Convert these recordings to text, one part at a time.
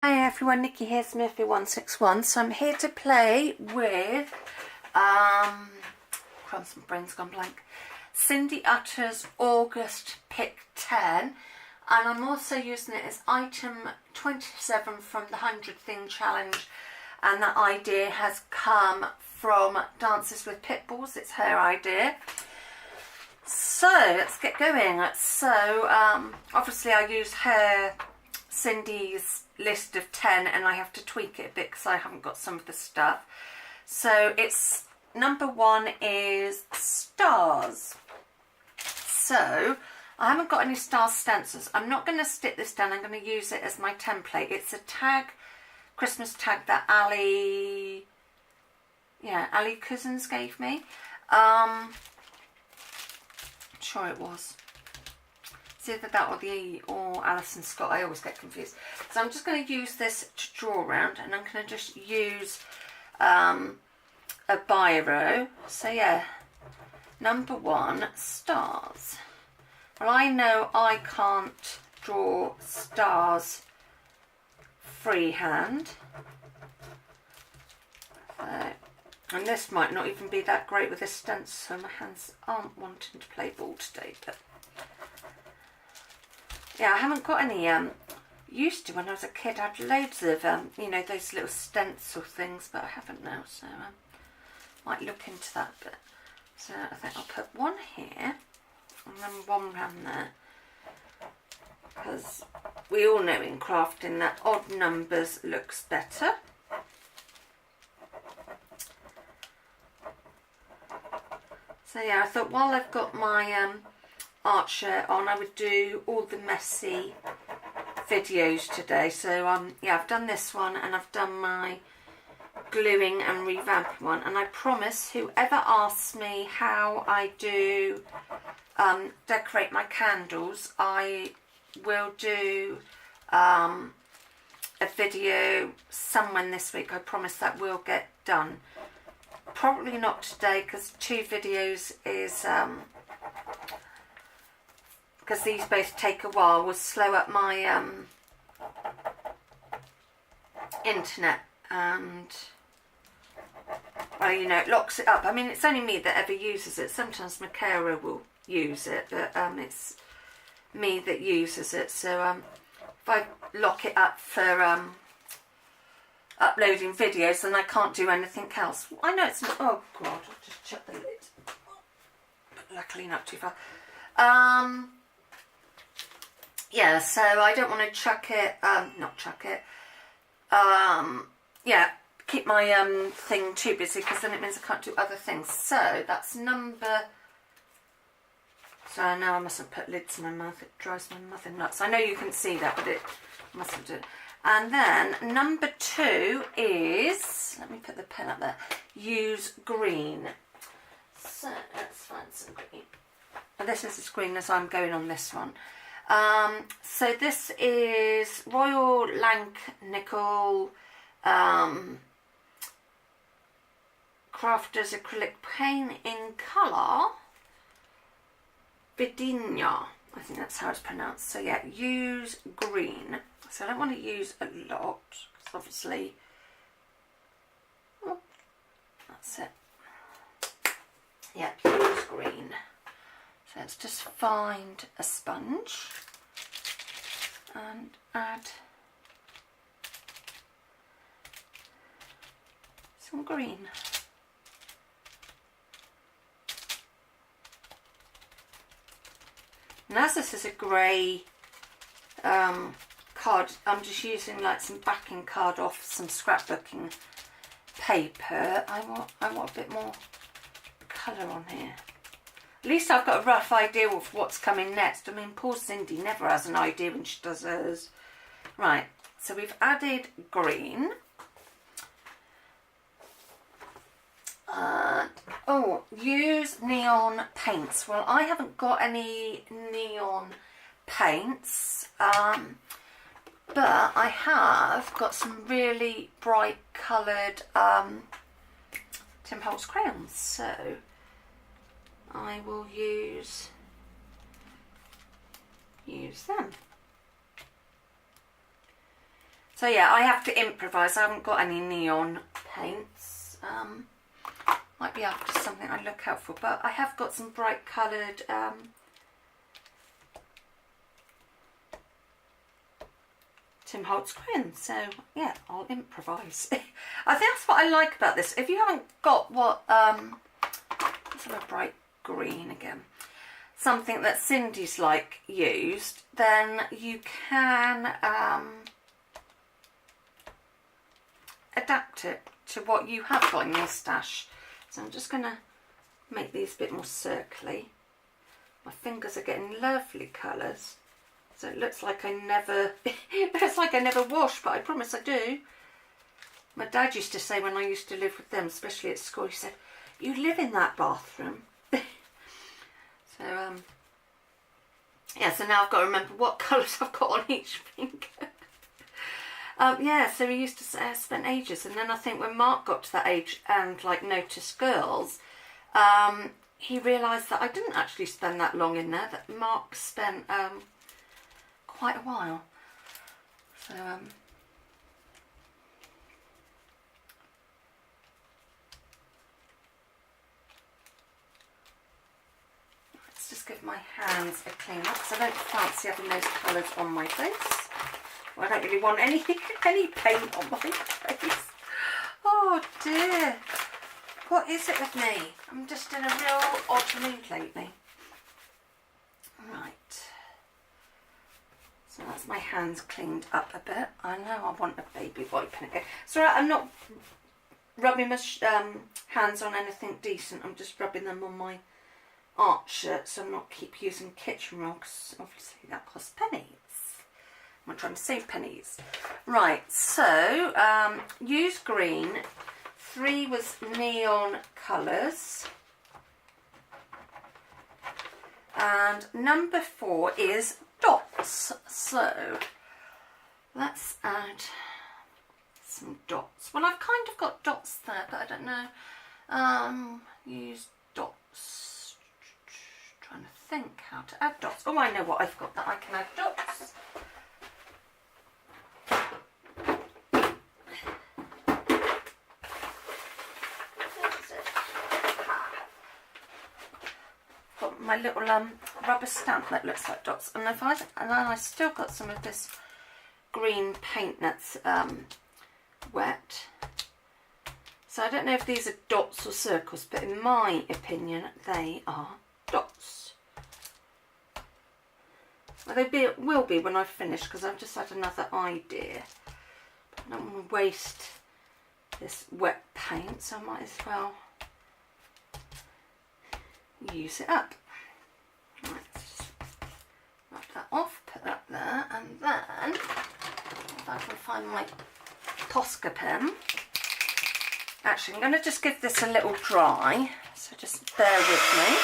Hi everyone, Nikki here, Pt1 So I'm here to play with crumbs, my brain's gone blank. Cindy Utter's August pick 10, and I'm also using it as item 27 from the 100 Thing Challenge, and that idea has come from Dances with Pitbulls. It's her idea. So let's get going. Obviously I use Cindy's list of 10 and I have to tweak it a bit because I haven't got some of the stuff. So it's number 1 is stars. So I haven't got any star stencils. I'm not going to stick this down. I'm going to use it as my template. It's a tag, Christmas tag that Ali Cousins gave me. I'm sure it was. It's either that or Alison Scott. I always get confused. So I'm just going to use this to draw around, and I'm going to just use a biro. So yeah, number 1, stars. Well, I know I can't draw stars freehand. And this might not even be that great with a stencil. My hands aren't wanting to play ball today, but yeah, I haven't got any, used to when I was a kid. I had loads of, those little stencil things, but I haven't now, so might look into that a bit. So I think I'll put 1 here, and then 1 round there, because we all know in crafting that odd numbers looks better. So yeah, I thought while I've got my art shirt on, I would do all the messy videos today. So yeah, I've done this one and I've done my gluing and revamping one, and I promise whoever asks me how I do decorate my candles, I will do a video somewhere this week. I promise that will get done. Probably not today because 2 videos is because these both take a while, will slow up my internet, and well, it locks it up. I mean, it's only me that ever uses it. Sometimes Makara will use it, but it's me that uses it. So if I lock it up for uploading videos, then I can't do anything else. I know it's not. Oh god, I'll just shut the lid. But luckily not too far. Yeah, so I don't want to chuck it, yeah, keep my thing too busy, because then it means I can't do other things. So that's number, so now I mustn't put lids in my mouth, it drives my mother nuts. I know you can see that, but it mustn't do it. And then number 2 is, let me put the pen up there, use green. So let's find some green. And this is as green as I'm going on this one. So this is Royal Lank Nickel Crafters Acrylic Paint in colour Vidinia. I think that's how it's pronounced. So yeah, use green. So I don't want to use a lot, because obviously, oh, that's it. Yeah, use green. So let's just find a sponge and add some green. And as this is a grey card, I'm just using like some backing card off some scrapbooking paper. I want a bit more colour on here. At least I've got a rough idea of what's coming next. I mean, poor Cindy never has an idea when she does hers. Right, so we've added green. Oh, use neon paints. Well, I haven't got any neon paints, but I have got some really bright coloured Tim Holtz crayons, so I will use them. So yeah, I have to improvise. I haven't got any neon paints. Might be after something I look out for, but I have got some bright coloured Tim Holtz crayon. So yeah, I'll improvise. I think that's what I like about this. If you haven't got what let's have a bright green again. Something that Cindy's like used, then you can adapt it to what you have got in your stash. So I'm just going to make these a bit more circly. My fingers are getting lovely colours. So it looks like I never, it looks like I never wash, but I promise I do. My dad used to say when I used to live with them, especially at school, he said, "You live in that bathroom." So yeah, so now I've got to remember what colours I've got on each finger. Yeah, so we used to spend ages, and then I think when Mark got to that age and like noticed girls, he realised that I didn't actually spend that long in there, that Mark spent quite a while. So let's just give my hands a clean up, because I don't fancy having those colours on my face. I don't really want any paint on my face. Oh dear. What is it with me? I'm just in a real odd mood lately. Right. So that's my hands cleaned up a bit. I know I want a baby wiping again. So I'm not rubbing my hands on anything decent. I'm just rubbing them on my art shirt, so I'm not keep using kitchen roll, because obviously that costs pennies. I'm trying to save pennies. Right, so use green. 3 was neon colours. And number 4 is dots. So let's add some dots. Well, I've kind of got dots there, but I don't know. Use dots. Trying to think how to add dots. Oh, I know what I've got that I can add dots. My little rubber stamp that looks like dots, and then I still got some of this green paint that's wet. So I don't know if these are dots or circles, but in my opinion they are dots. Well, they will be when I finish, because I've just had another idea. I don't want to waste this wet paint, so I might as well use it up. Right, just rub that off, put that there, and then if I can find my Posca pen. Actually, I'm going to just give this a little dry, so just bear with me.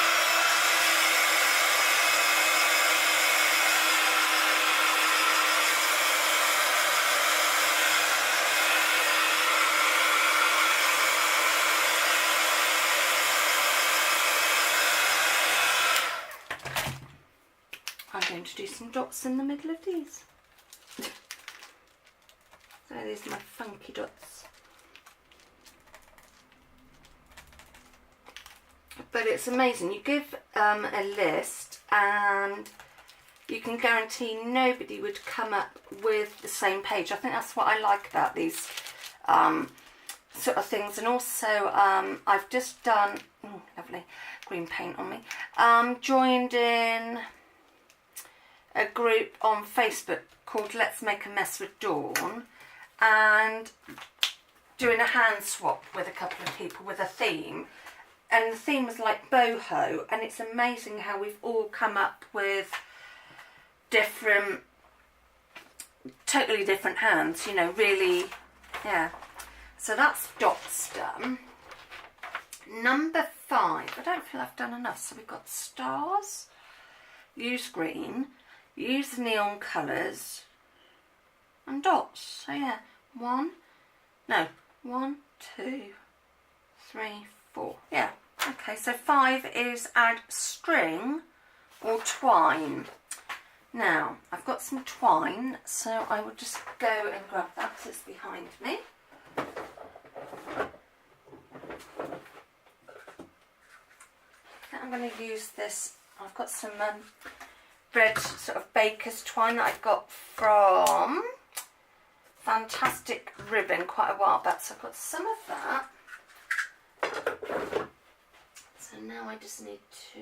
I'm going to do some dots in the middle of these. So these are my funky dots. But it's amazing. You give a list and you can guarantee nobody would come up with the same page. I think that's what I like about these sort of things. And also I've just done, oh, lovely green paint on me, joined in a group on Facebook called Let's Make a Mess with Dawn, and doing a hand swap with a couple of people with a theme, and the theme was like boho, and it's amazing how we've all come up with different, totally different hands, you know, really, yeah. So that's dots done. Number 5, I don't feel I've done enough. So we've got stars, use green, use the neon colours, and dots. So yeah, 1, 2, 3, 4. Yeah, okay, so 5 is add string or twine. Now, I've got some twine, so I will just go and grab that because it's behind me. I'm going to use this. I've got some red sort of baker's twine that I got from Fantastic Ribbon quite a while back. So I've got some of that. So now I just need to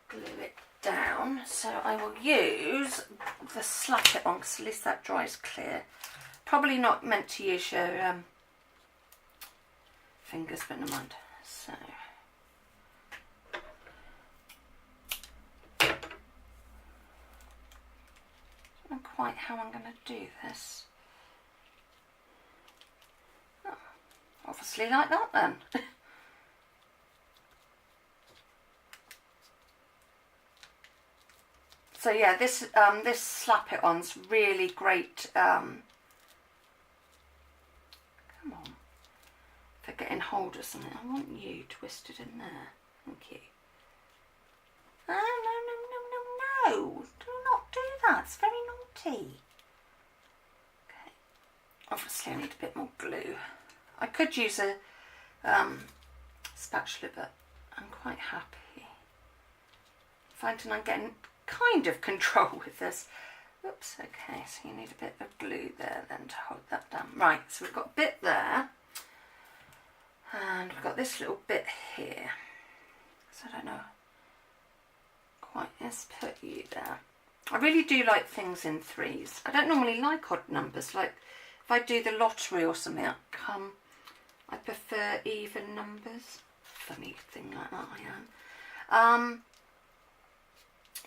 glue it down. So I will use the Slap It On because at least that dries clear. Probably not meant to use your fingers, but never mind. So. Quite how I'm going to do this. Oh, obviously like that then. So yeah, this Slap It On's really great. Come on, for getting hold of something. I want you twisted in there. Thank you. Oh, no. Do not do that. It's very naughty. Okay. Obviously I need a bit more glue. I could use a spatula, but I'm quite happy. Finding I'm getting kind of control with this. Oops, okay, so you need a bit of glue there then to hold that down. Right, so we've got a bit there. And we've got this little bit here. So I don't know. Quite, let's put you there. I really do like things in threes. I don't normally like odd numbers. Like if I do the lottery or something, I prefer even numbers. Funny thing like that I am.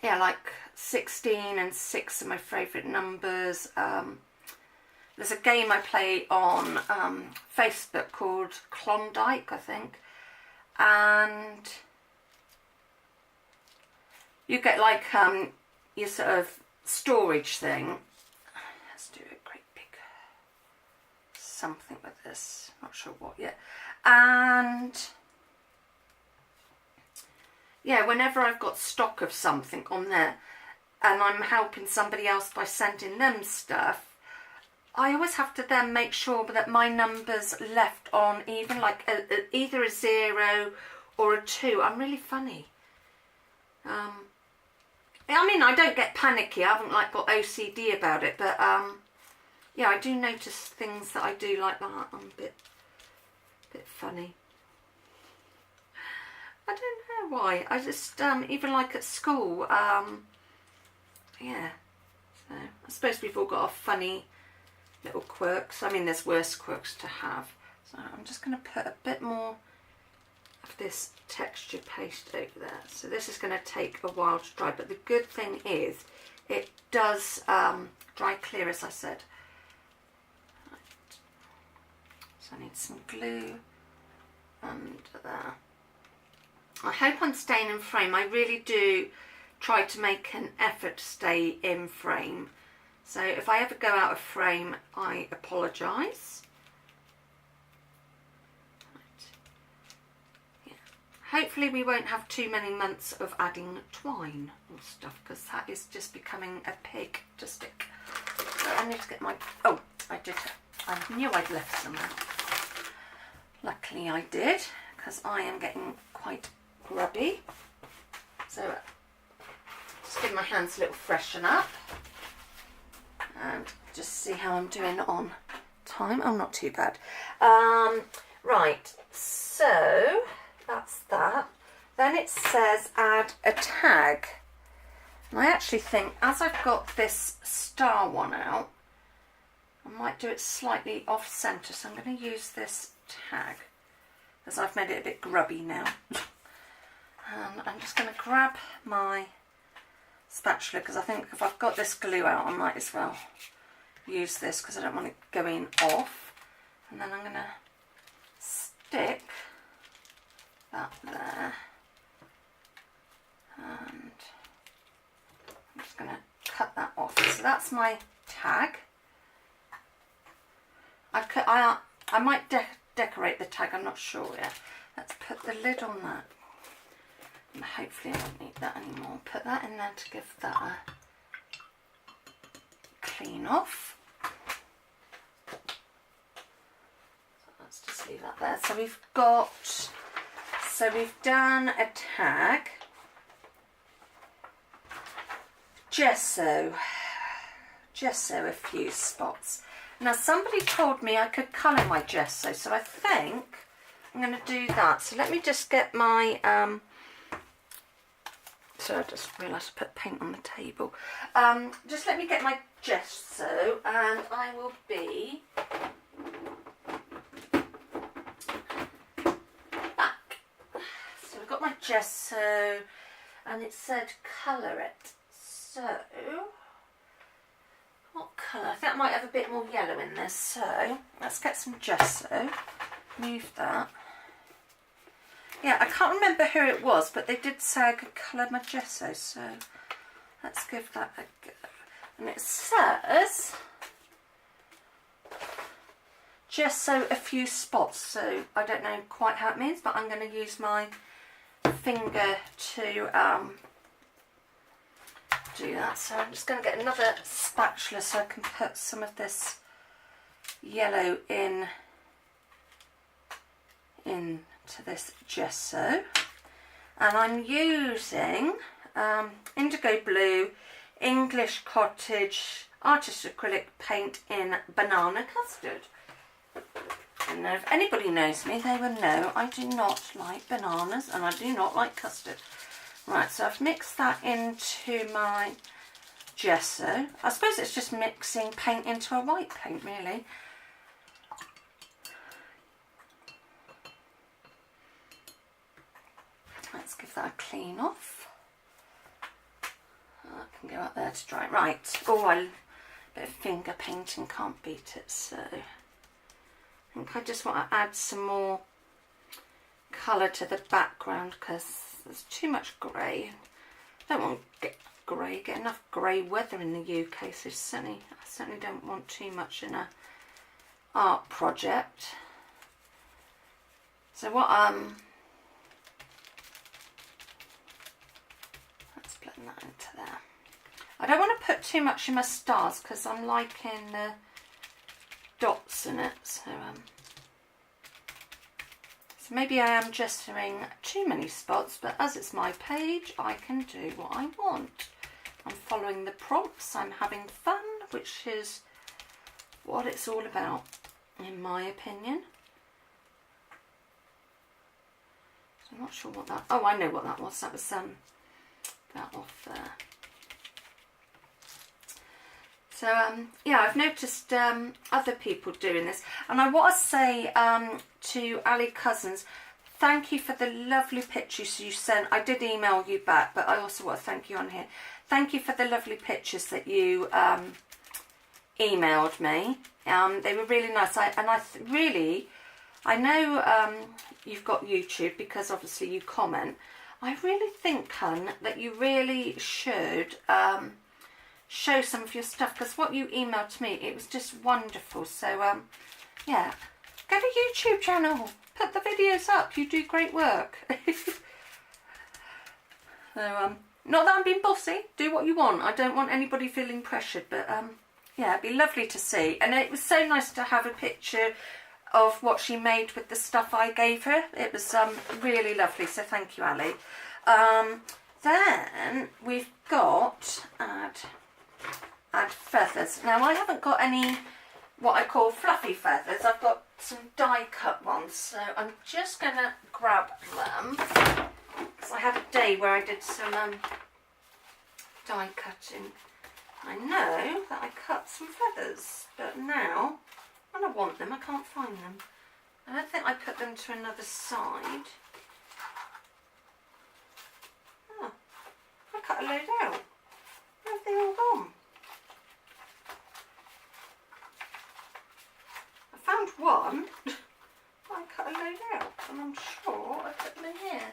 Yeah, like 16 and 6 are my favourite numbers. There's a game I play on Facebook called Klondike, I think. And you get like your sort of storage thing. Let's do a great big something with this. Not sure what yet. And yeah, whenever I've got stock of something on there and I'm helping somebody else by sending them stuff, I always have to then make sure that my number's left on even, like either a 0 or a 2. I'm really funny. I mean, I don't get panicky. I haven't like got OCD about it, but yeah, I do notice things that I do like that. I'm a bit funny. I don't know why. I just even like at school. Yeah. So I suppose we've all got our funny little quirks. I mean, there's worse quirks to have. So I'm just going to put a bit more of this texture paste over there. So this is going to take a while to dry, but the good thing is it does dry clear, as I said. Right. So I need some glue under there. I hope I'm staying in frame. I really do try to make an effort to stay in frame. So if I ever go out of frame, I apologise. Hopefully we won't have too many months of adding twine or stuff, because that is just becoming a pig to stick. So I need to get my... Oh, I did. I knew I'd left some out. Luckily I did, because I am getting quite grubby. So just give my hands a little freshen up. And just see how I'm doing on time. Oh, not too bad. Right, so... that's that. Then it says add a tag. And I actually think, as I've got this star one out, I might do it slightly off centre. So I'm going to use this tag, as I've made it a bit grubby now. And I'm just going to grab my spatula, because I think if I've got this glue out, I might as well use this, because I don't want it going off. And then I'm going to stick that there, and I'm just going to cut that off. So that's my tag. I might decorate the tag, I'm not sure yet. Let's put the lid on that. hopefully I don't need that anymore. Put that in there to give that a clean off. So let's just leave that there. So we've done a tag, gesso a few spots. Now somebody told me I could colour my gesso, so I think I'm going to do that. So let me just get my so I just realised I put paint on the table. Just let me get my gesso and I will be back. So I've got my gesso and it said colour it. So what colour? I think I might have a bit more yellow in this. So let's get some gesso. Move that. Yeah, I can't remember who it was, but they did say I could colour my gesso, so let's give that a go. And it says gesso a few spots, so I don't know quite how it means, but I'm going to use my finger to do that. So I'm just going to get another spatula so I can put some of this yellow into this gesso, and I'm using indigo blue English Cottage artist acrylic paint in banana custard. And if anybody knows me, they will know I do not like bananas and I do not like custard. Right, so I've mixed that into my gesso. I suppose it's just mixing paint into a white paint, really. Let's give that a clean off. That can go up there to dry. Right. Oh, a bit of finger painting, can't beat it. So I think I just want to add some more colour to the background because there's too much grey. I don't want to get enough grey weather in the UK, so I certainly don't want too much in a art project. So what let's blend that into there. I don't want to put too much in my stars because I'm liking the dots in it, so maybe I am gessoing too many spots, but as it's my page I can do what I want. I'm following the prompts, I'm having fun, which is what it's all about in my opinion. So I'm not sure what that, oh I know what that was, that was that off there. So yeah, I've noticed other people doing this, and I want to say to Ali Cousins, thank you for the lovely pictures you sent. I did email you back, but I also want to thank you on here. Thank you for the lovely pictures that you emailed me. They were really nice. I know you've got YouTube because obviously you comment. I really think, hun, that you really should show some of your stuff, because what you emailed to me, it was just wonderful. So yeah, get a YouTube channel, put the videos up, you do great work. So not that I'm being bossy, do what you want, I don't want anybody feeling pressured, but yeah, it'd be lovely to see. And it was so nice to have a picture of what she made with the stuff I gave her. It was really lovely, so thank you, Ali. Then we've got add feathers. Now I haven't got any what I call fluffy feathers, I've got some die cut ones, so I'm just going to grab them, because I had a day where I did some die cutting. I know that I cut some feathers, but now when I want them I can't find them. I don't think I put them to another side. Oh, I cut a load out. Where have they all gone? I found one, I cut a load out, and I'm sure I put them in here.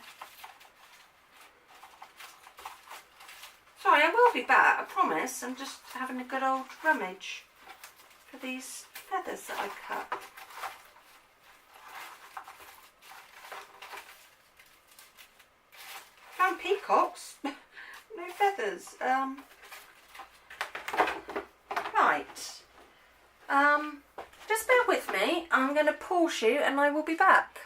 Sorry, I will be back, I promise. I'm just having a good old rummage for these feathers that I cut. Found peacocks. No feathers. Right. Just bear with me. I'm going to pause you and I will be back.